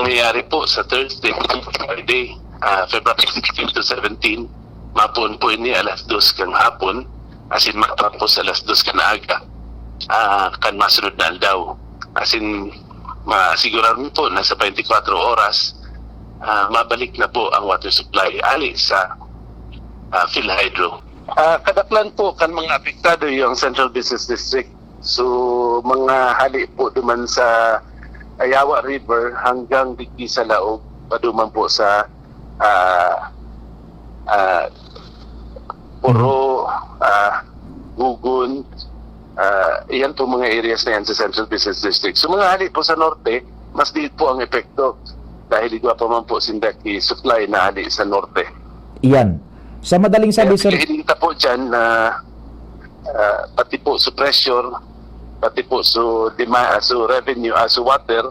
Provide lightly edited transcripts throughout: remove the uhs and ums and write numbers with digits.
mangyayari po sa Thursday, Friday, February 16 to 17, mapon po ini alas 2 kang hapon, asin matapos alas 2 kan aga, kan masunod na aldaw. Asin masiguraron po na sa 24 oras, mabalik na po ang water supply ali sa PhilHydro. Kadaklan po kan mga apektado yung Central Business District. So mga hali po duman sa Ayawa River hanggang digdi sa Laog, paduman po sa Puro, Gugun, iyan po mga areas na yan sa Central Business District. So mga hali po sa norte, mas diit po ang epekto dahil igwa pa man po sindaki supply na hali sa norte. Iyan. Sa madaling sabi, sir, hinita po dyan na pati po sa pressure, pati po sa revenue, sa water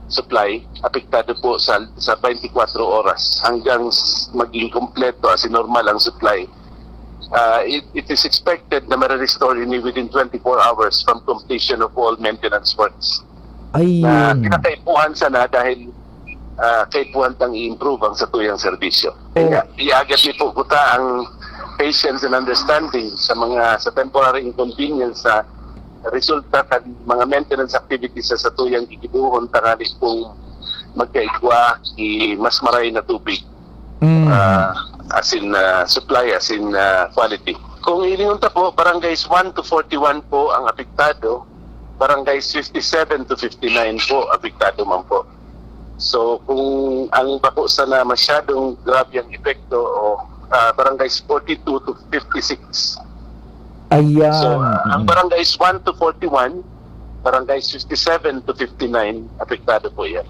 supply, apektado po sa 24 oras hanggang maging kompleto as normal ang supply. It is expected na ma-restore ini within 24 hours from completion of all maintenance works. ayun. Kinakaipuhan sana dahil kaipuhan tang i-improve ang satuyang serbisyo. Kaya iagad ni po buta ang patience and understanding sa temporary inconvenience sa resulta kan mga maintenance activities sa satuyang gigibuhon tangali pong magkaigwa mas maray na tubig. As in supply, as in quality. Kung ilingunta po, barangays 1 to 41 po ang apektado, barangays 57 to 59 po apektado man po. So kung ang bako sana masyadong grabe ang epekto o barangays 42 to 56. Ayan. So ang barangays 1 to 41, barangays 57 to 59 apektado po yan.